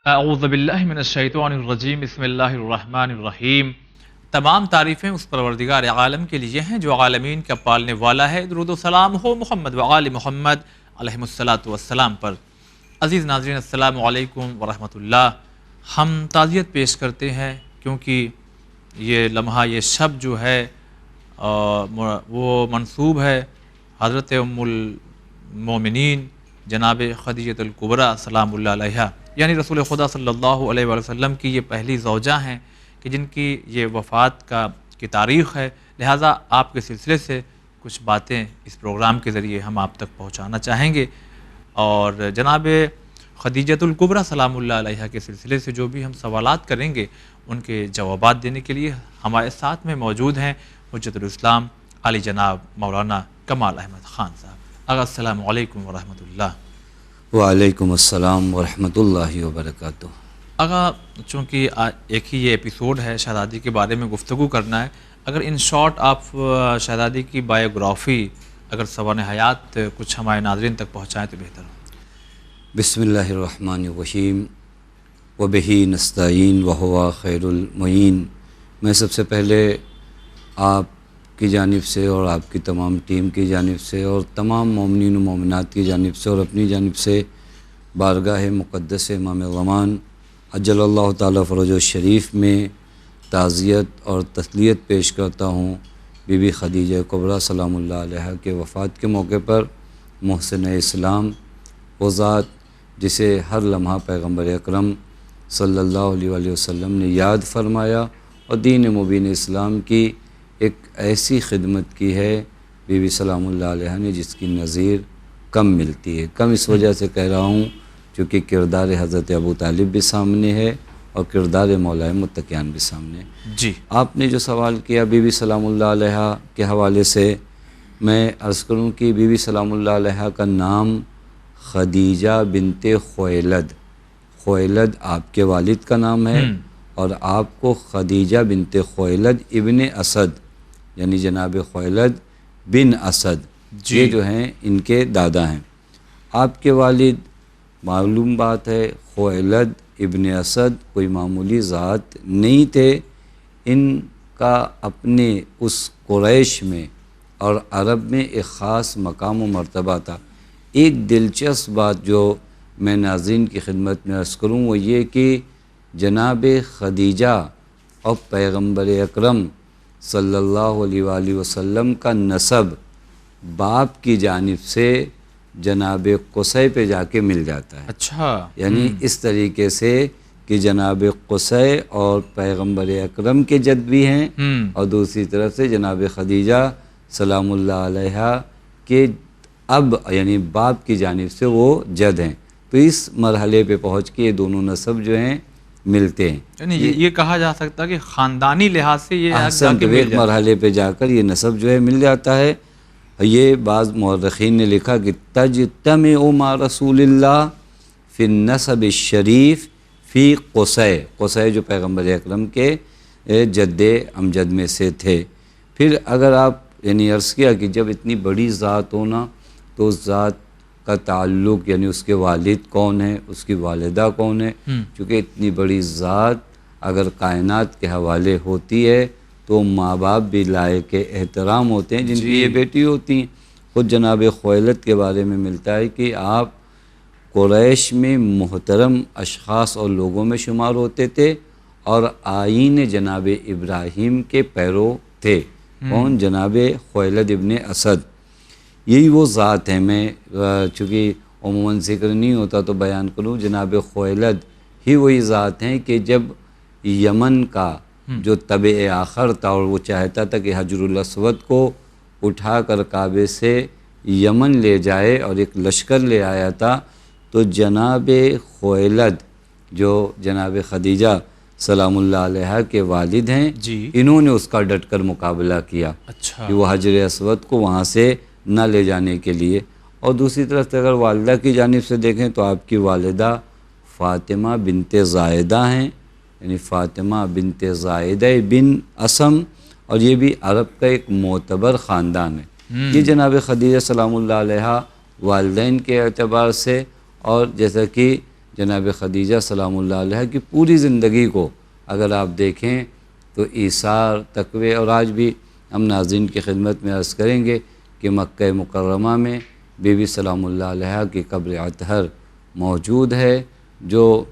اعوذ باللہ من الشیطان الرجیم بسم اللہ الرحمن الرحیم۔ تمام تعریفیں اس پروردگار عالم کے لیے ہیں جو عالمین کا پالنے والا ہے۔ درود و سلام ہو محمد و آل محمد علیہ الصلاۃ والسلام پر۔ عزیز ناظرین السلام علیکم ورحمۃ اللہ۔ ہم تعزیت پیش کرتے ہیں کیونکہ یہ لمحہ، یہ شب جو ہے وہ منسوب ہے حضرت ام المومنین جناب خدیجہ الکبریٰ سلام اللہ علیہا، یعنی رسول خدا صلی اللہ علیہ وآلہ وسلم کی یہ پہلی زوجہ ہیں کہ جن کی یہ وفات کی تاریخ ہے۔ لہٰذا آپ کے سلسلے سے کچھ باتیں اس پروگرام کے ذریعے ہم آپ تک پہنچانا چاہیں گے، اور جناب خدیجہ الکبریٰ سلام اللہ علیہا کے سلسلے سے جو بھی ہم سوالات کریں گے ان کے جوابات دینے کے لیے ہمارے ساتھ میں موجود ہیں حجت الاسلام علی جناب مولانا کمال احمد خان صاحب۔ آغا السلام علیکم ورحمۃ اللہ۔ وعلیکم السلام ورحمۃ اللہ وبرکاتہ۔ آغا، چونکہ ایک ہی یہ ایپیسوڈ ہے، شہزادی کے بارے میں گفتگو کرنا ہے، اگر ان شارٹ آپ شہزادی کی بایوگرافی اگر سوانح حیات کچھ ہمارے ناظرین تک پہنچائیں تو بہتر ہو۔ بسم اللہ الرحمن الرحیم وبہ نستعین وہو خیر المعین۔ میں سب سے پہلے آپ کی جانب سے اور آپ کی تمام ٹیم کی جانب سے اور تمام مومنین و مومنات کی جانب سے اور اپنی جانب سے بارگاہ مقدس امام زمان عجل اللہ تعالیٰ فرج الشریف میں تعزیت اور تسلیت پیش کرتا ہوں بی بی خدیجہ کبریٰ سلام اللہ علیہا کے وفات کے موقع پر۔ محسن اسلام وہ ذات جسے ہر لمحہ پیغمبر اکرم صلی اللہ علیہ وآلہ وسلم نے یاد فرمایا، اور دین مبین اسلام کی ایک ایسی خدمت کی ہے بی بی سلام اللہ علیہ نے جس کی نظیر کم ملتی ہے۔ کم اس وجہ سے کہہ رہا ہوں چونکہ کردار حضرت ابو طالب بھی سامنے ہے اور کردار مولا متقیان بھی سامنے ہے۔ جی، آپ نے جو سوال کیا بی بی سلام اللہ علیہ کے حوالے سے، میں عرض کروں کہ بی بی سلام اللہ علیہ کا نام خدیجہ بنت خویلد، خویلد آپ کے والد کا نام ہے، اور آپ کو خدیجہ بنت خویلد ابن اسد یعنی جناب خویلد بن اسد، یہ جو ہیں ان کے دادا ہیں۔ آپ کے والد، معلوم بات ہے، خویلد ابن اسد کوئی معمولی ذات نہیں تھے، ان کا اپنے اس قریش میں اور عرب میں ایک خاص مقام و مرتبہ تھا۔ ایک دلچسپ بات جو میں ناظرین کی خدمت میں عرض کروں وہ یہ کہ جناب خدیجہ اور پیغمبر اکرم صلی اللہ علیہ وآلہ وسلم کا نسب باپ کی جانب سے جناب قصی پہ جا کے مل جاتا ہے۔ اچھا، یعنی اس طریقے سے کہ جناب قصی اور پیغمبر اکرم کے جد بھی ہیں، اور دوسری طرف سے جناب خدیجہ سلام اللہ علیہ کے اب یعنی باپ کی جانب سے وہ جد ہیں۔ تو اس مرحلے پہ پہنچ کے یہ دونوں نسب جو ہیں ملتے ہیں، یعنی یہ کہا جا سکتا ہے کہ خاندانی لحاظ سے یہ احسن کے ایک مرحلے پہ جا کر یہ نسب جو ہے مل جاتا ہے۔ یہ بعض مورخین نے لکھا کہ تجتمع مع رسول اللہ فی النسب الشریف فی قصی، قصی جو پیغمبر اکرم کے جد امجد میں سے تھے۔ پھر اگر آپ یعنی عرض کیا کہ جب اتنی بڑی ذات ہونا تو اس ذات کا تعلق یعنی اس کے والد کون ہے، اس کی والدہ کون ہے، چونکہ اتنی بڑی ذات اگر کائنات کے حوالے ہوتی ہے تو ماں باپ بھی لائق احترام ہوتے ہیں جن کی یہ بیٹی ہوتی ہیں۔ خود جناب خویلد کے بارے میں ملتا ہے کہ آپ قریش میں محترم اشخاص اور لوگوں میں شمار ہوتے تھے اور آئین جناب ابراہیم کے پیرو تھے۔ کون؟ جناب خویلد ابن اسد، یہی وہ ذات ہیں۔ میں چونکہ عموماً ذکر نہیں ہوتا تو بیان کروں، جناب خویلد ہی وہی ذات ہیں کہ جب یمن کا جو طبع آخر تھا اور وہ چاہتا تھا کہ حجر الاسود کو اٹھا کر کعبے سے یمن لے جائے اور ایک لشکر لے آیا تھا، تو جناب خویلد جو جناب خدیجہ سلام اللہ علیہ کے والد ہیں، انہوں نے اس کا ڈٹ کر مقابلہ کیا کہ وہ حجر اسود کو وہاں سے نہ لے جانے کے لیے۔ اور دوسری طرف سے اگر والدہ کی جانب سے دیکھیں تو آپ کی والدہ فاطمہ بنت زائدہ ہیں، یعنی فاطمہ بنت زائدہ بن اسم، اور یہ بھی عرب کا ایک معتبر خاندان ہے۔ یہ جناب خدیجہ سلام اللہ علیہ والدین کے اعتبار سے، اور جیسا کہ جناب خدیجہ سلام اللہ علیہ کی پوری زندگی کو اگر آپ دیکھیں تو ایثار، تقوی، اور آج بھی ہم ناظرین کی خدمت میں عرض کریں گے کہ مکہ مکرمہ میں بی بی سلام اللہ علیہ کی قبر اطہر موجود ہے، جو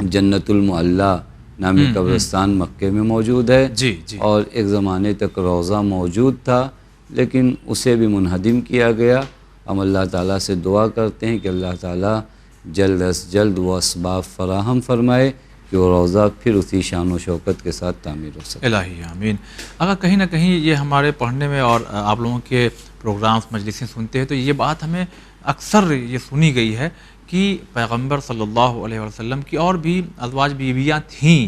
جنت المعلیٰ نامی قبرستان مکے میں موجود ہے، جی جی، اور ایک زمانے تک روضہ موجود تھا، لیکن اسے بھی منہدم کیا گیا۔ ہم اللہ تعالیٰ سے دعا کرتے ہیں کہ اللہ تعالیٰ جلد از جلد وہ اسباب فراہم فرمائے کہ وہ روضہ پھر اسی شان و شوکت کے ساتھ تعمیر ہو سکے۔ الہی آمین۔ اگر کہیں نہ کہیں یہ ہمارے پڑھنے میں اور آپ لوگوں کے پروگرامز مجلسیں سنتے ہیں تو یہ بات ہمیں اکثر یہ سنی گئی ہے کہ پیغمبر صلی اللہ علیہ وسلم کی اور بھی ازواج بیویاں تھیں،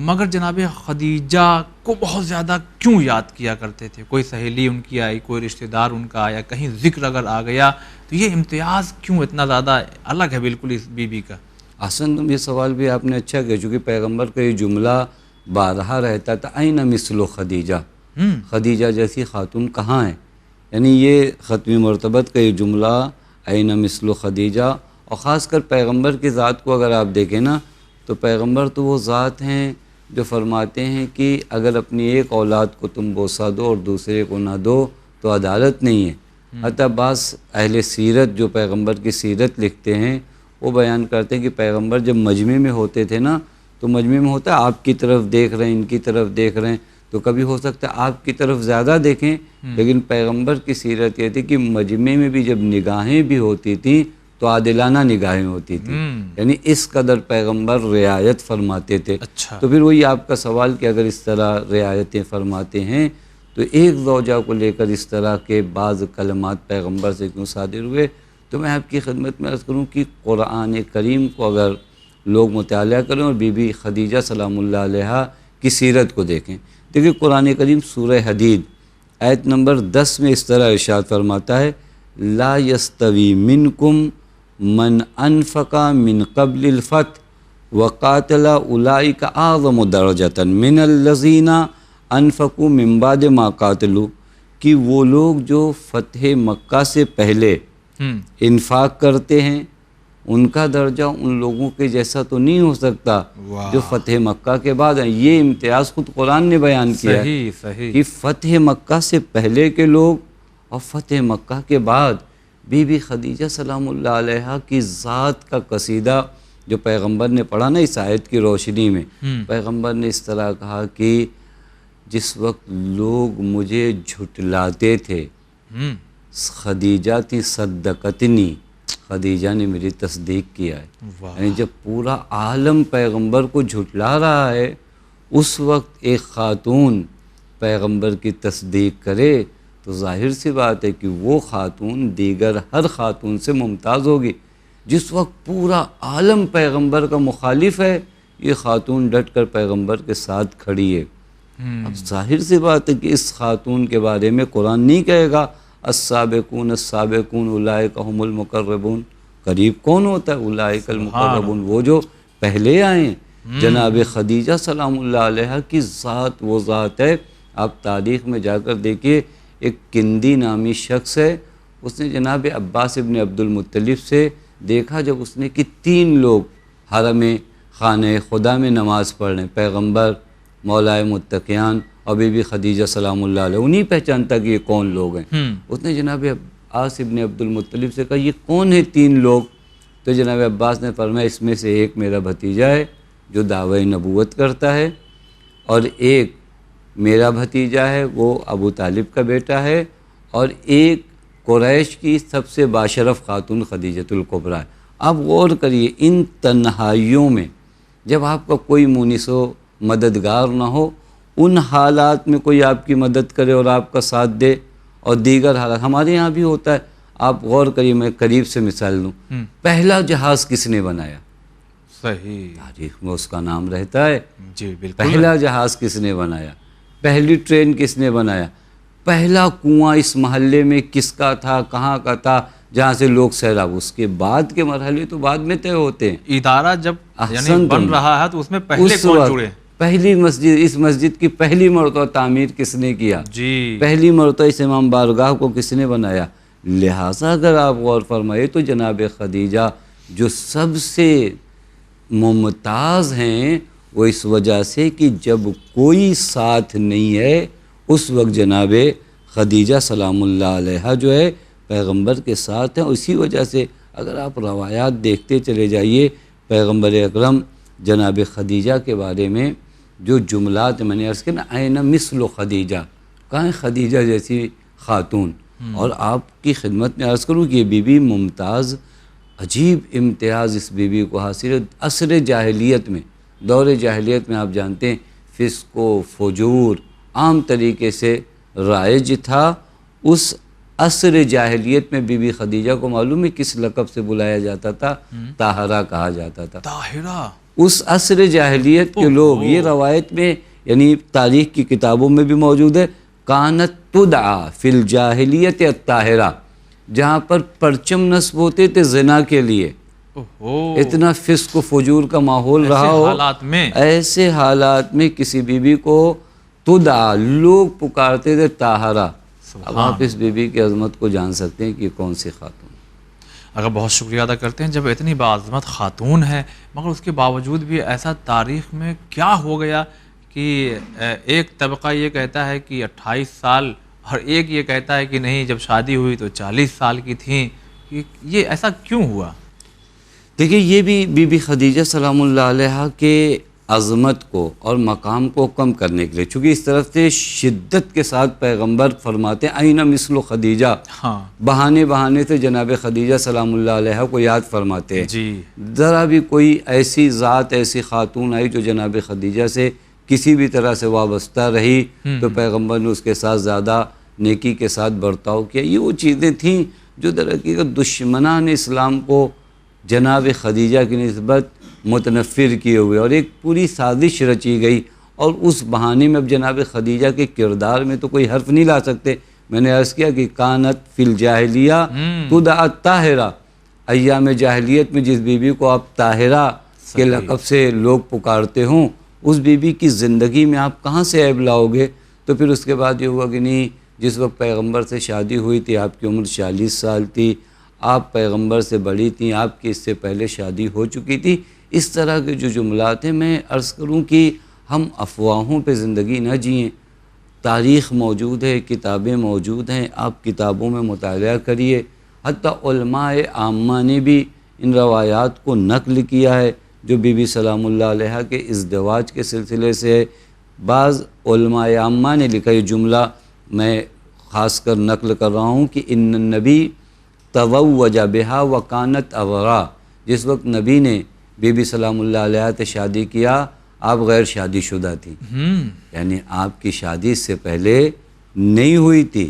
مگر جناب خدیجہ کو بہت زیادہ کیوں یاد کیا کرتے تھے؟ کوئی سہیلی ان کی آئی، کوئی رشتہ دار ان کا آیا، کہیں ذکر اگر آ گیا تو یہ امتیاز کیوں اتنا زیادہ الگ ہے بالکل اس بیوی کا؟ حسن، یہ سوال بھی آپ نے اچھا کیا، چونکہ پیغمبر کا یہ جملہ بارہا رہتا تھا، این مثل خدیجہ، خدیجہ جیسی خاتون کہاں ہے؟ یعنی یہ ختم مرتبت کا یہ جملہ این مثل خدیجہ، اور خاص کر پیغمبر کی ذات کو اگر آپ دیکھیں نا تو پیغمبر تو وہ ذات ہیں جو فرماتے ہیں کہ اگر اپنی ایک اولاد کو تم بوسہ دو اور دوسرے کو نہ دو تو عدالت نہیں ہے۔ حتیٰ بعض اہل سیرت جو پیغمبر کی سیرت لکھتے ہیں وہ بیان کرتے ہیں کہ پیغمبر جب مجمع میں ہوتے تھے نا تو مجمع میں ہوتا ہے آپ کی طرف دیکھ رہے ہیں، ان کی طرف دیکھ رہے ہیں، تو کبھی ہو سکتا ہے آپ کی طرف زیادہ دیکھیں، لیکن پیغمبر کی سیرت یہ تھی کہ مجمع میں بھی جب نگاہیں بھی ہوتی تھیں تو عادلانہ نگاہیں ہوتی تھیں، یعنی اس قدر پیغمبر رعایت فرماتے تھے۔ اچھا، تو پھر وہی آپ کا سوال کہ اگر اس طرح رعایتیں فرماتے ہیں تو ایک زوجہ کو لے کر اس طرح کے بعض کلمات پیغمبر سے کیوں صادر ہوئے؟ تو میں آپ کی خدمت میں عرض کروں کہ قرآن کریم کو اگر لوگ مطالعہ کریں اور بی بی خدیجہ سلام اللہ علیہ کی سیرت کو دیکھیں، دیکھیں قرآن کریم سورہ حدید آیت نمبر 10 میں اس طرح ارشاد فرماتا ہے، لا یستوی منکم من انفق من قبل الفتح وقاتل اولئک اعظم درجۃ من الذین انفقوا من بعد ما قاتلوا، کہ وہ لوگ جو فتح مکہ سے پہلے انفاق کرتے ہیں ان کا درجہ ان لوگوں کے جیسا تو نہیں ہو سکتا جو فتح مکہ کے بعد ہیں۔ یہ امتیاز خود قرآن نے بیان کیا ہے کہ فتح مکہ سے پہلے کے لوگ اور فتح مکہ کے بعد بی بی خدیجہ سلام اللہ علیہ کی ذات کا قصیدہ جو پیغمبر نے پڑھا نا اس آیت کی روشنی میں، پیغمبر نے اس طرح کہا کہ جس وقت لوگ مجھے جھٹلاتے تھے خدیجہ تھی صدقتنی، خدیجہ نے میری تصدیق کیا ہے۔ یعنی جب پورا عالم پیغمبر کو جھٹلا رہا ہے اس وقت ایک خاتون پیغمبر کی تصدیق کرے تو ظاہر سی بات ہے کہ وہ خاتون دیگر ہر خاتون سے ممتاز ہوگی۔ جس وقت پورا عالم پیغمبر کا مخالف ہے یہ خاتون ڈٹ کر پیغمبر کے ساتھ کھڑی ہے۔ اب ظاہر سی بات ہے کہ اس خاتون کے بارے میں قرآن نہیں کہے گا السابقون السابقون اولئک هم المقربون، قریب کون ہوتا ہے؟ اولئک المقربون، وہ جو پہلے آئے ہیں۔ جناب خدیجہ سلام اللہ علیہ کی ذات وہ ذات ہے، آپ تاریخ میں جا کر دیکھیے، ایک کندی نامی شخص ہے، اس نے جناب عباس ابن عبد المطلب سے دیکھا جب اس نے کہ 3 لوگ حرم خانہ خدا میں نماز پڑھ رہے ہیں، پیغمبر، مولائے متقیان اور بی بی خدیجہ سلام اللہ علیہ، انہیں پہچانتا کہ یہ کون لوگ ہیں۔ اس نے جناب عباس ابن عبد المطلب سے کہا یہ کون ہے 3 لوگ؟ تو جناب عباس نے فرمایا اس میں سے ایک میرا بھتیجا ہے جو دعوی نبوت کرتا ہے، اور ایک میرا بھتیجا ہے وہ ابو طالب کا بیٹا ہے، اور ایک قریش کی سب سے باشرف خاتون خدیجۃ الکبریٰ ہے۔ آپ غور کریے ان تنہائیوں میں جب آپ کا کوئی مونس و مددگار نہ ہو، ان حالات میں کوئی آپ کی مدد کرے اور آپ کا ساتھ دے، اور دیگر حالات ہمارے یہاں بھی ہوتا ہے۔ آپ غور کریے، میں قریب سے مثال دوں، پہلا جہاز کس نے بنایا؟ صحیح، تاریخ میں اس کا نام رہتا ہے۔ جی بالکل، پہلا جہاز کس نے بنایا؟ پہلی ٹرین کس نے بنایا؟ پہلا کنواں اس محلے میں کس کا تھا، کہاں کا تھا، جہاں سے لوگ سیلاب؟ اس کے بعد کے مرحلے تو بعد میں طے ہوتے ہیں۔ ادارہ جب یعنی بن رہا ہے تو اس میں پہلے کون جڑے؟ پہلی مسجد، اس مسجد کی پہلی مرتبہ تعمیر کس نے کیا؟ جی، پہلی مرتبہ اس امام بارگاہ کو کس نے بنایا؟ لہٰذا اگر آپ غور فرمائے تو جناب خدیجہ جو سب سے ممتاز ہیں وہ اس وجہ سے کہ جب کوئی ساتھ نہیں ہے اس وقت جناب خدیجہ سلام اللہ علیہا جو ہے پیغمبر کے ساتھ ہیں. اسی وجہ سے اگر آپ روایات دیکھتے چلے جائیے پیغمبر اکرم جناب خدیجہ کے بارے میں جو جملات میں نے عرض کیا نا عین مثل خدیجہ، کہاں ہے خدیجہ جیسی خاتون. اور آپ کی خدمت میں عرض کروں کہ یہ بی بی ممتاز، عجیب امتیاز اس بی بی کو حاصل ہے. عصر جاہلیت میں، دور جاہلیت میں آپ جانتے ہیں فسق و فجور عام طریقے سے رائج تھا. اس عصر جاہلیت میں بی بی خدیجہ کو معلوم ہے کس لقب سے بلایا جاتا تھا؟ طاہرہ کہا جاتا تھا. طاہرہ. اس عصر جاہلیت کے لوگ، یہ روایت میں یعنی تاریخ کی کتابوں میں بھی موجود ہے، کانت تدعا فی الجاہلیت الطاہرہ، جہاں پر پرچم نصب ہوتے تھے زنا کے لیے. اتنا فسق و فجور کا ماحول رہا ہو، ایسے حالات میں کسی بی بی کو تدعا لوگ پکارتے تھے طاہرہ. اب آپ اس بی بی کی عظمت کو جان سکتے ہیں کہ کون سی خاتون. اگر بہت شکریہ ادا کرتے ہیں جب اتنی باعظمت خاتون ہے مگر اس کے باوجود بھی ایسا تاریخ میں کیا ہو گیا کہ ایک طبقہ یہ کہتا ہے کہ 28 سال اور ایک یہ کہتا ہے کہ نہیں جب شادی ہوئی تو 40 سال کی تھیں. یہ ایسا کیوں ہوا؟ دیکھیے یہ بھی بی بی خدیجہ سلام اللہ علیہا کے عظمت کو اور مقام کو کم کرنے کے لیے، چونکہ اس طرف سے شدت کے ساتھ پیغمبر فرماتے ہیں عین مثل خدیجہ، بہانے سے جناب خدیجہ سلام اللہ علیہا کو یاد فرماتے ہیں. ذرا بھی کوئی ایسی ذات ایسی خاتون آئی جو جناب خدیجہ سے کسی بھی طرح سے وابستہ رہی تو پیغمبر نے اس کے ساتھ زیادہ نیکی کے ساتھ برتاؤ کیا. یہ وہ چیزیں تھیں جو در حقیقت دشمنان اسلام کو جناب خدیجہ کی نسبت متنفر کیے ہوئے، اور ایک پوری سازش رچی گئی. اور اس بہانے میں اب جناب خدیجہ کے کردار میں تو کوئی حرف نہیں لا سکتے. میں نے عرض کیا کہ کانت فی الجاہلیہ تدعا طاہرہ، ایام جاہلیت میں جس بی بی کو آپ طاہرہ کے لقب سے لوگ پکارتے ہوں، اس بی بی کی زندگی میں آپ کہاں سے عیب لاؤ گے؟ تو پھر اس کے بعد یہ ہوا کہ نہیں، جس وقت پیغمبر سے شادی ہوئی تھی آپ کی عمر 40 سال تھی، آپ پیغمبر سے بڑی تھیں، آپ کی اس سے پہلے شادی ہو چکی تھی. اس طرح کے جو جملات ہیں میں عرض کروں کہ ہم افواہوں پہ زندگی نہ جئیں. تاریخ موجود ہے، کتابیں موجود ہیں، آپ کتابوں میں مطالعہ کریے. حتیٰ علماء عامہ نے بھی ان روایات کو نقل کیا ہے جو بی بی سلام اللہ علیہا کے ازدواج کے سلسلے سے ہے. بعض علماء عامہ نے لکھا، یہ جملہ میں خاص کر نقل کر رہا ہوں کہ ان النبی توج بہا وکانت اورا، جس وقت نبی نے بی بی سلام اللہ علیہ سے شادی کیا آپ غیر شادی شدہ تھی، یعنی آپ کی شادی سے پہلے نہیں ہوئی تھی.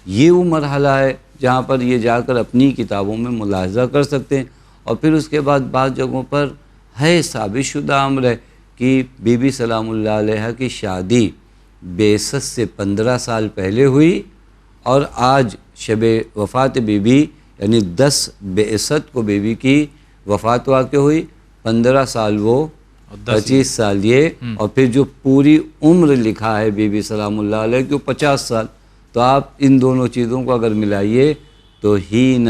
یہ وہ مرحلہ ہے جہاں پر یہ جا کر اپنی کتابوں میں ملاحظہ کر سکتے ہیں. اور پھر اس کے بعد بعض جگہوں پر ہے ثابت شدہ امر ہے کہ بی بی سلام اللہ علیہ کی شادی بعثت سے 15 سال پہلے ہوئی، اور آج شب وفات بی بی یعنی 10 بعثت کو بی بی کی وفات واقع ہوئی، 15 سال وہ 25 سال یہ، اور پھر جو پوری عمر لکھا ہے بی بی سلام اللہ علیہ کی 50 سال. تو آپ ان دونوں چیزوں کو اگر ملائیے تو ہین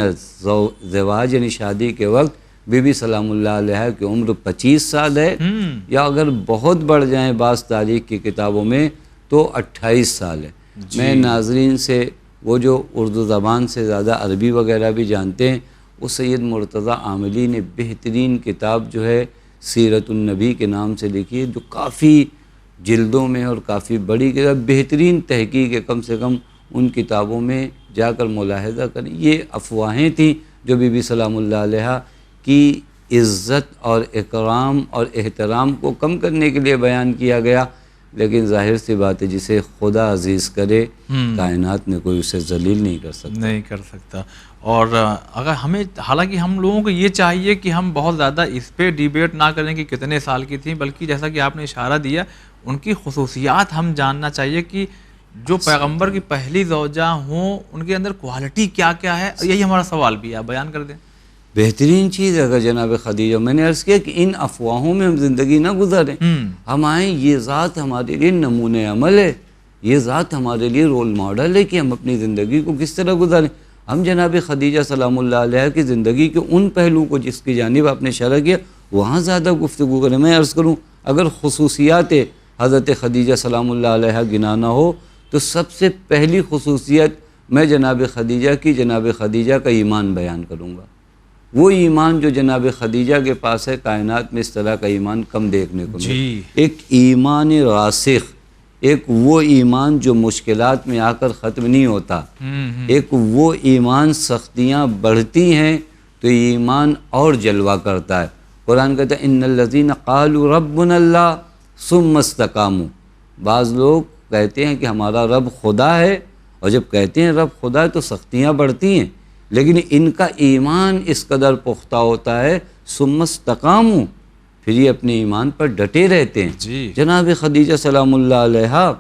زواج یعنی شادی کے وقت بی بی سلام اللہ علیہ کی عمر 25 سال ہے، یا اگر بہت بڑھ جائیں بعض تاریخ کی کتابوں میں تو 28 سال ہے. میں ناظرین سے وہ جو اردو زبان سے زیادہ عربی وغیرہ بھی جانتے ہیں، وہ سید مرتضیٰ عاملی نے بہترین کتاب جو ہے سیرت النبی کے نام سے لکھی ہے، جو کافی جلدوں میں اور کافی بڑی کتاب، بہترین تحقیق ہے. کم سے کم ان کتابوں میں جا کر ملاحظہ کریں. یہ افواہیں تھیں جو بی بی سلام اللہ علیہ کی عزت اور اکرام اور احترام کو کم کرنے کے لیے بیان کیا گیا، لیکن ظاہر سی بات ہے جسے خدا عزیز کرے کائنات میں کوئی اسے ذلیل نہیں کر سکتا. اور اگر ہمیں، حالانکہ ہم لوگوں کو یہ چاہیے کہ ہم بہت زیادہ اس پہ ڈیبیٹ نہ کریں کہ کتنے سال کی تھیں، بلکہ جیسا کہ آپ نے اشارہ دیا ان کی خصوصیات ہم جاننا چاہیے کہ جو پیغمبر کی پہلی زوجہ ہوں ان کے اندر کوالٹی کیا کیا ہے. یہی ہمارا سوال بھی ہے، آپ بیان کر دیں. بہترین چیز ہے اگر جناب خدیجہ، میں نے عرض کیا کہ ان افواہوں میں ہم زندگی نہ گزاریں. ہم آئیں، یہ ذات ہمارے لیے نمونہ عمل ہے، یہ ذات ہمارے لیے رول ماڈل ہے کہ ہم اپنی زندگی کو کس طرح گزاریں. ہم جناب خدیجہ سلام اللہ علیہ کی زندگی کے ان پہلو کو جس کی جانب آپ نے اشارہ کیا وہاں زیادہ گفتگو کریں. میں عرض کروں اگر خصوصیات حضرت خدیجہ سلام اللہ علیہ گنانا ہو تو سب سے پہلی خصوصیت میں جناب خدیجہ کا ایمان بیان کروں گا. وہ ایمان جو جناب خدیجہ کے پاس ہے کائنات میں اس طرح کا ایمان کم دیکھنے کو ملے. ایک ایمان راسخ، ایک وہ ایمان جو مشکلات میں آ کر ختم نہیں ہوتا، ایک وہ ایمان سختیاں بڑھتی ہیں تو ایمان اور جلوہ کرتا ہے. قرآن کہتا ہے ان الذین قالوا ربنا اللہ ثم استقاموا. بعض لوگ کہتے ہیں کہ ہمارا رب خدا ہے، اور جب کہتے ہیں رب خدا ہے تو سختیاں بڑھتی ہیں، لیکن ان کا ایمان اس قدر پختہ ہوتا ہے ثم استقاموا، پھر یہ اپنے ایمان پر ڈٹے رہتے ہیں. جناب خدیجہ سلام اللہ علیہ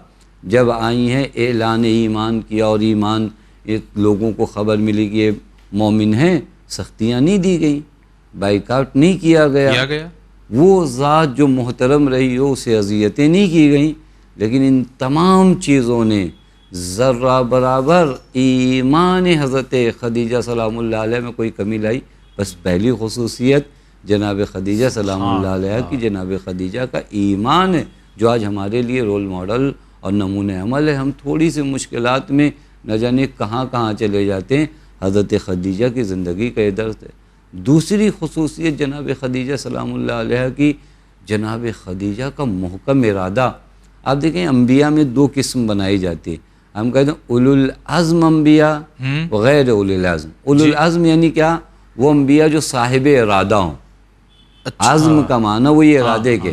جب آئی ہیں اعلان ایمان کیا اور ایمان لوگوں کو خبر ملی کہ یہ مومن ہیں، سختیاں نہیں دی گئیں، بائیکاٹ نہیں کیا گیا. وہ ذات جو محترم رہی ہو اسے اذیتیں نہیں کی گئیں، لیکن ان تمام چیزوں نے ذرہ برابر ایمان حضرت خدیجہ سلام اللہ علیہ میں کوئی کمی لائی. بس پہلی خصوصیت جناب خدیجہ سلام اللہ علیہ کی جناب خدیجہ کا ایمان ہے جو آج ہمارے لیے رول ماڈل اور نمونہ عمل ہے. ہم تھوڑی سی مشکلات میں نہ جانے کہاں کہاں چلے جاتے ہیں، حضرت خدیجہ کی زندگی کا یہ درس ہے. دوسری خصوصیت جناب خدیجہ سلام اللہ علیہ کی، جناب خدیجہ کا محکم ارادہ. آپ دیکھیں انبیاء میں دو قسم بنائی جاتی ہے. ہم کہتے ہیں اولو العزم انبیاء وغیر اولو العزم. اولو العزم یعنی کیا؟ وہ انبیاء جو صاحب ارادہ ہوں. عزم کا معنی وہی ارادے کے.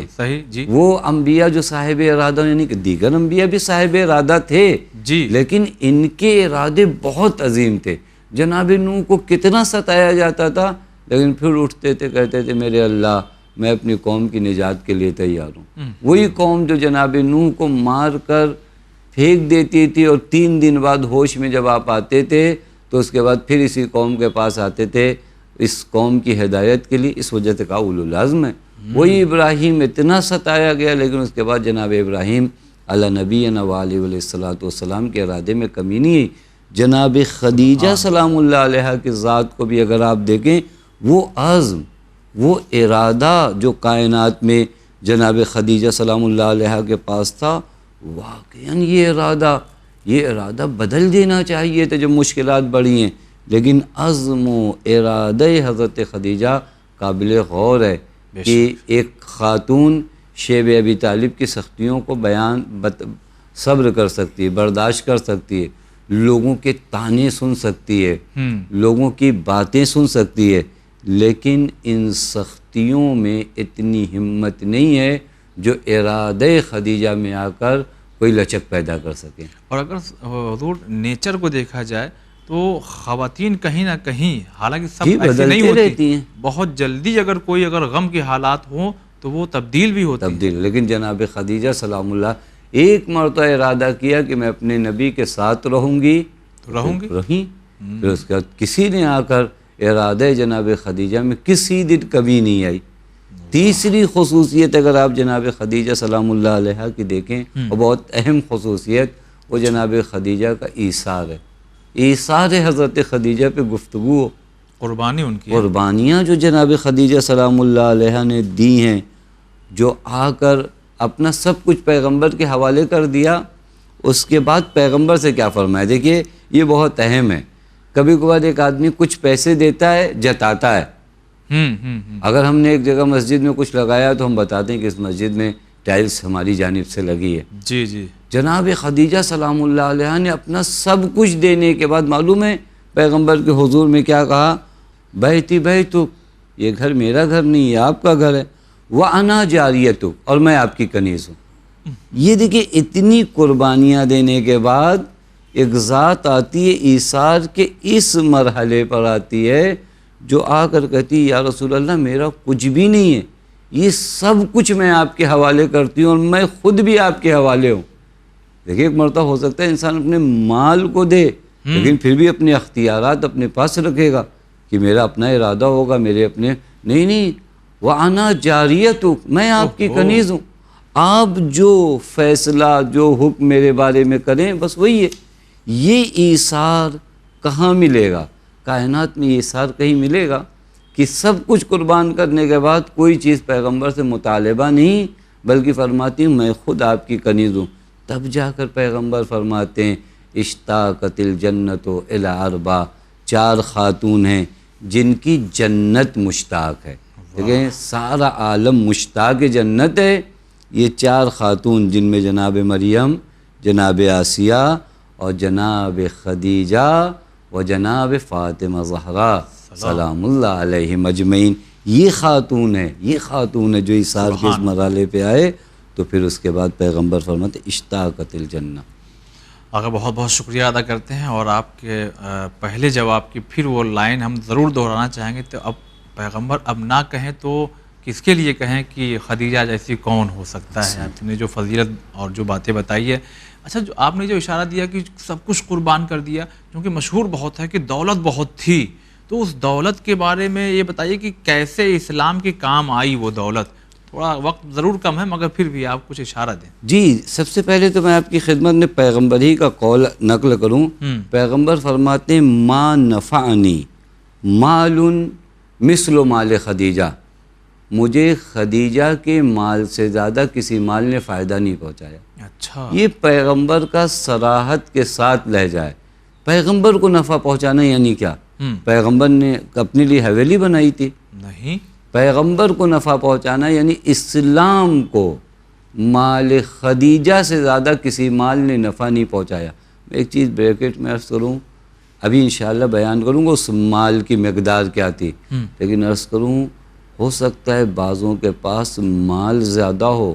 وہ انبیاء جو صاحب ارادہ ہوں، یعنی کہ دیگر انبیاء بھی صاحب ارادہ تھے لیکن ان کے ارادے بہت عظیم تھے. جناب نوح کو کتنا ستایا جاتا تھا لیکن پھر اٹھتے تھے، کہتے تھے میرے اللہ میں اپنی قوم کی نجات کے لیے تیار ہوں. وہی قوم جو جناب نوح کو مار کر پھینک دیتی تھی اور 3 دن بعد ہوش میں جب آپ آتے تھے تو اس کے بعد پھر اسی قوم کے پاس آتے تھے اس قوم کی ہدایت کے لیے. اس وجہ سے کہا اولو العزم ہے. وہی ابراہیم اتنا ستایا گیا لیکن اس کے بعد جناب ابراہیم علی نبینا و علیہ الصلوۃ والسلام کے ارادے میں کمی نہیں ہے. جناب خدیجہ سلام اللہ علیہ کی ذات کو بھی اگر آپ دیکھیں، وہ عزم، وہ ارادہ جو کائنات میں جناب خدیجہ سلام اللہ علیہ کے پاس تھا، واقعاً یہ ارادہ بدل دینا چاہیے تھا جب مشکلات بڑھی ہیں. لیکن عزم و ارادہ حضرت خدیجہ قابل غور ہے کہ ایک خاتون شیب ابی طالب کی سختیوں کو صبر کر سکتی ہے، برداشت کر سکتی ہے، لوگوں کے تانے سن سکتی ہے، لوگوں کی باتیں سن سکتی ہے، لیکن ان سختیوں میں اتنی ہمت نہیں ہے جو ارادہ خدیجہ میں آ کر کوئی لچک پیدا کر سکے. اور اگر حضور نیچر کو دیکھا جائے تو خواتین کہیں نہ کہیں، حالانکہ سب ایسی نہیں ہوتی، بہت جلدی اگر کوئی غم کے حالات ہوں تو وہ تبدیل بھی ہوتی ہیں. لیکن جناب خدیجہ سلام اللہ ایک مرتبہ ارادہ کیا کہ میں اپنے نبی کے ساتھ رہوں گی تو رہیں. پھر اس کے بعد کسی نے آ کر ارادہ جناب خدیجہ میں کسی دن کمی نہیں آئی. تیسری خصوصیت اگر آپ جناب خدیجہ سلام اللہ علیہ کی دیکھیں، اور بہت اہم خصوصیت، وہ جناب خدیجہ کا ایثار ہے. ایثار حضرت خدیجہ پہ گفتگو، قربانی ان کی، قربانیاں جو جناب خدیجہ سلام اللہ علیہ نے دی ہیں، جو آ کر اپنا سب کچھ پیغمبر کے حوالے کر دیا. اس کے بعد پیغمبر سے کیا فرمایا؟ دیکھیے یہ بہت اہم ہے. کبھی کبھار ایک آدمی کچھ پیسے دیتا ہے، جتاتا ہے. اگر ہم نے ایک جگہ مسجد میں کچھ لگایا تو ہم بتاتے ہیں کہ اس مسجد میں ٹائلز ہماری جانب سے لگی ہے. جی جناب خدیجہ سلام اللہ علیہ نے اپنا سب کچھ دینے کے بعد معلوم ہے پیغمبر کے حضور میں کیا کہا؟ بیتی بیتک، یہ گھر میرا گھر نہیں، یہ آپ کا گھر ہے. وَأَنَا جَارِيَتُکَ، اور میں آپ کی کنیز ہوں. یہ دیکھیں اتنی قربانیاں دینے کے بعد ایک ذات آتی ہے ایثار کے اس مرحلے پر آتی ہے جو آ کر کہتی ہے یا رسول اللہ میرا کچھ بھی نہیں ہے، یہ سب کچھ میں آپ کے حوالے کرتی ہوں اور میں خود بھی آپ کے حوالے ہوں. دیکھیں ایک مرتبہ ہو سکتا ہے انسان اپنے مال کو دے لیکن پھر بھی اپنے اختیارات اپنے پاس رکھے گا کہ میرا اپنا ارادہ ہوگا، میرے اپنے نہیں. وَأَنَا جَارِيَتُکَ، میں آپ کی کنیز ہوں، آپ جو فیصلہ جو حکم میرے بارے میں کریں بس وہی ہے. یہ ایثار کہاں ملے گا؟ کائنات میں یہ اثار کہیں ملے گا کہ سب کچھ قربان کرنے کے بعد کوئی چیز پیغمبر سے مطالبہ نہیں، بلکہ فرماتی ہوں میں خود آپ کی کنیز ہوں؟ تب جا کر پیغمبر فرماتے ہیں اشتاقت الجنت الی اربع، 4 خاتون ہیں جن کی جنت مشتاق ہے۔ دیکھیں سارا عالم مشتاق جنت ہے، یہ 4 خاتون جن میں جناب مریم، جناب آسیہ اور جناب خدیجہ و جناب فاطمہ زہرا سلام اللہ علیہم اجمعین، یہ خاتون ہے جو اثار کے اس مرحلے پہ آئے۔ تو پھر اس کے بعد پیغمبر فرماتے اشتاقت الجنہ۔ آقا بہت بہت شکریہ ادا کرتے ہیں، اور آپ کے پہلے جواب کی پھر وہ لائن ہم ضرور دہرانا چاہیں گے۔ تو اب پیغمبر اب نہ کہیں تو کس کے لیے کہیں کہ خدیجہ جیسی کون ہو سکتا ہے؟ آپ نے جو فضیلت اور جو باتیں بتائی ہے، اچھا جو آپ نے جو اشارہ دیا کہ سب کچھ قربان کر دیا، کیونکہ مشہور بہت ہے کہ دولت بہت تھی، تو اس دولت کے بارے میں یہ بتائیے کہ کیسے اسلام کے کام آئی وہ دولت؟ تھوڑا وقت ضرور کم ہے مگر پھر بھی آپ کچھ اشارہ دیں۔ جی سب سے پہلے تو میں آپ کی خدمت میں پیغمبر ہی کا قول نقل کروں۔ پیغمبر فرماتے ہیں ما نفعنی مال مثل مال خدیجہ، مجھے خدیجہ کے مال سے زیادہ کسی مال نے فائدہ نہیں پہنچایا۔ اچھا، یہ پیغمبر کا صراحت کے ساتھ لہجہ ہے۔ پیغمبر کو نفع پہنچانا یعنی کیا؟ پیغمبر نے اپنے لیے حویلی بنائی تھی؟ نہیں، پیغمبر کو نفع پہنچانا یعنی اسلام کو مال خدیجہ سے زیادہ کسی مال نے نفع نہیں پہنچایا۔ میں ایک چیز بریکٹ میں عرض کروں، ابھی انشاءاللہ بیان کروں گا اس مال کی مقدار کیا تھی، لیکن عرض کروں ہو سکتا ہے بعضوں کے پاس مال زیادہ ہو،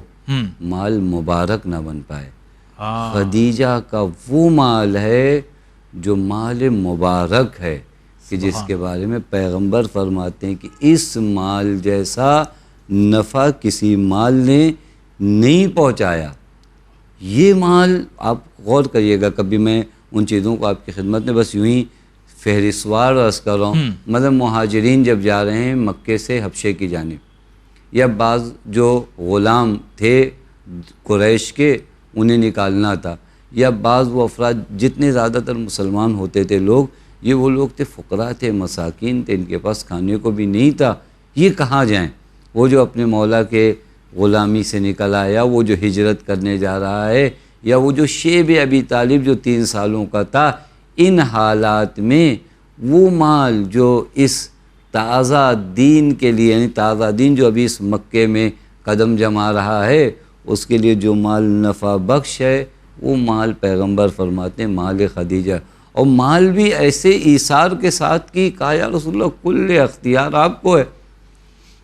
مال مبارک نہ بن پائے۔ خدیجہ کا وہ مال ہے جو مال مبارک ہے، کہ جس کے بارے میں پیغمبر فرماتے ہیں کہ اس مال جیسا نفع کسی مال نے نہیں پہنچایا۔ یہ مال آپ غور کریے گا، کبھی میں ان چیزوں کو آپ کی خدمت میں بس یوں ہی فہرستوار عرض کر رہا ہوں۔ مطلب مہاجرین جب جا رہے ہیں مکے سے حبشے کی جانب، یا بعض جو غلام تھے قریش کے انہیں نکالنا تھا، یا بعض وہ افراد جتنے زیادہ تر مسلمان ہوتے تھے لوگ، یہ وہ لوگ تھے فقراء تھے، مساکین تھے، ان کے پاس کھانے کو بھی نہیں تھا، یہ کہاں جائیں؟ وہ جو اپنے مولا کے غلامی سے نکل آیا، وہ جو ہجرت کرنے جا رہا ہے، یا وہ جو شیب ابی طالب جو 3 سالوں کا تھا، ان حالات میں وہ مال جو اس تازہ دین کے لیے، یعنی تازہ دین جو ابھی اس مکے میں قدم جما رہا ہے، اس کے لیے جو مال نفع بخش ہے، وہ مال پیغمبر فرماتے ہیں مال خدیجہ۔ اور مال بھی ایسے ایثار کے ساتھ کی، کہا یا رسول اللہ کل اختیار آپ کو ہے۔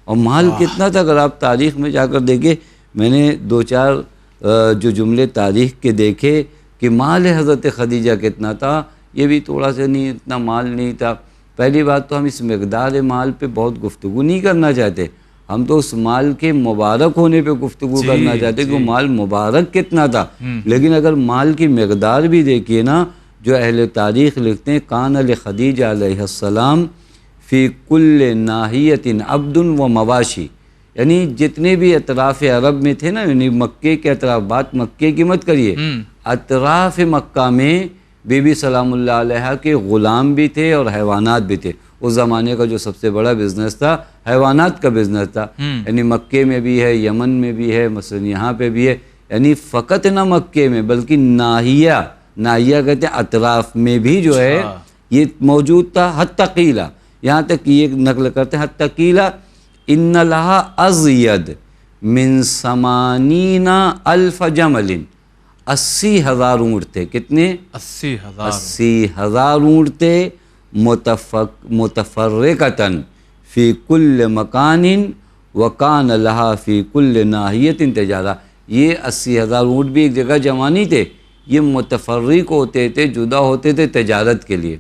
اور مال کتنا تھا اگر آپ تاریخ میں جا کر دیکھیں، میں نے 2-4 جو جملے تاریخ کے دیکھے کہ مال حضرت خدیجہ کتنا تھا، یہ بھی تھوڑا سا نہیں، اتنا مال نہیں تھا۔ پہلی بات تو ہم اس مقدار مال پہ بہت گفتگو نہیں کرنا چاہتے، ہم تو اس مال کے مبارک ہونے پہ گفتگو کرنا چاہتے کہ وہ مال مبارک کتنا تھا۔ لیکن اگر مال کی مقدار بھی دیکھیے نا، جو اہل تاریخ لکھتے ہیں کان لخدیجہ علیہ السلام فی کل ناحیت عبد و مواشی، یعنی جتنے بھی اطراف عرب میں تھے نا، یعنی مکے کے اطراف، بات مکے کی مت کریے، اطراف مکہ میں بی بی سلام اللہ علیہ کے غلام بھی تھے اور حیوانات بھی تھے۔ اس زمانے کا جو سب سے بڑا بزنس تھا حیوانات کا بزنس تھا، یعنی مکے میں بھی ہے، یمن میں بھی ہے، مثلا یہاں پہ بھی ہے، یعنی فقط نہ مکے میں بلکہ ناحیہ کہتے ہیں اطراف میں بھی جو ہے یہ موجود تھا۔ حتی قیلہ، یہاں تک یہ نقل کرتے ہیں حتی قیلہ ان لہا ازید من 80,000 جمل، 80,000 اونٹ تھے۔ کتنے؟ 80,000 اونٹ تھے، متفرقتاً فی کل مکان وکان لہا فی کل ناحیت تجارہ۔ یہ 80,000 اونٹ بھی ایک جگہ جمع نہیں تھے، یہ متفرق ہوتے تھے، جدا ہوتے تھے تجارت کے لیے۔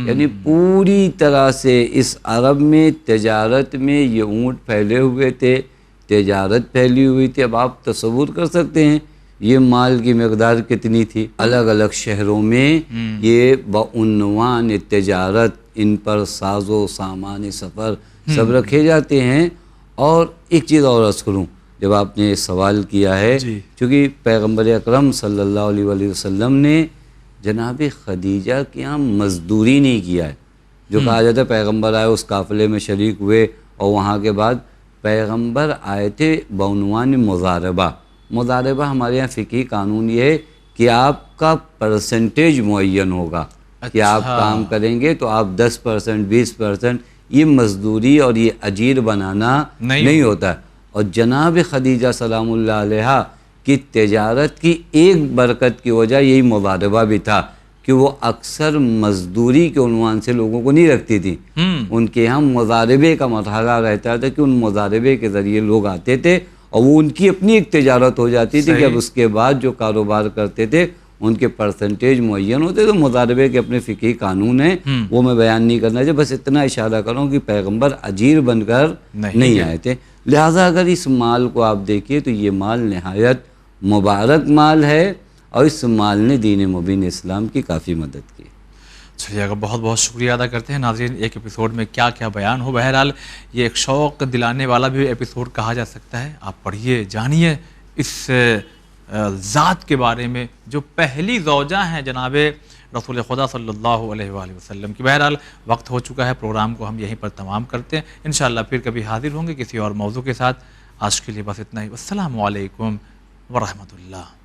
یعنی پوری طرح سے اس عرب میں تجارت میں یہ اونٹ پھیلے ہوئے تھے، تجارت پھیلی ہوئی تھی۔ اب آپ تصور کر سکتے ہیں یہ مال کی مقدار کتنی تھی۔ الگ الگ شہروں میں یہ بعنوان تجارت ان پر ساز و سامان سفر سب رکھے جاتے ہیں۔ اور ایک چیز اور عرض کروں، جب آپ نے سوال کیا ہے، چونکہ پیغمبر اکرم صلی اللہ علیہ وسلم نے جناب خدیجہ کے یہاں مزدوری نہیں کیا ہے. جو کہا جاتا ہے پیغمبر آئے اس قافلے میں شریک ہوئے اور وہاں کے بعد پیغمبر آئے تھے بعنوان مضاربہ. مضاربہ ہمارے یہاں فقہی قانون یہ ہے کہ آپ کا پرسنٹیج معین ہوگا کہ آپ کام کریں گے تو آپ 10%, 20%. یہ مزدوری اور یہ اجیر بنانا نہیں ہوتا ہے. اور جناب خدیجہ سلام اللہ علیہا کی تجارت کی ایک برکت کی وجہ یہی مضاربہ بھی تھا کہ وہ اکثر مزدوری کے عنوان سے لوگوں کو نہیں رکھتی تھی. ان کے یہاں مضاربے کا مرحلہ رہتا تھا کہ ان مضاربے کے ذریعے لوگ آتے تھے اور وہ ان کی اپنی ایک تجارت ہو جاتی تھی کہ اب اس کے بعد جو کاروبار کرتے تھے ان کے پرسنٹیج معین ہوتے. تو مضاربے کے اپنے فقہی قانون ہیں, وہ میں بیان نہیں کرنا چاہیے. بس اتنا اشارہ کروں کہ پیغمبر اجیر بن کر نہیں آئے تھے. لہٰذا اگر اس مال کو آپ دیکھیے تو یہ مال نہایت مبارک مال ہے اور اس مال نے دین مبین اسلام کی کافی مدد کی. چلیے اگر بہت بہت شکریہ ادا کرتے ہیں. ناظرین ایک ایپیسوڈ میں کیا کیا بیان ہو, بہرحال یہ ایک شوق دلانے والا بھی ایپیسوڈ کہا جا سکتا ہے. آپ پڑھیے, جانیے اس ذات کے بارے میں جو پہلی زوجہ ہیں جناب رسول خدا صلی اللہ علیہ وآلہ وسلم کی. بہرحال وقت ہو چکا ہے, پروگرام کو ہم یہیں پر تمام کرتے ہیں. انشاءاللہ پھر کبھی حاضر ہوں گے کسی اور موضوع کے ساتھ. آج کے لیے بس اتنا ہی. السلام علیکم ورحمۃ اللہ.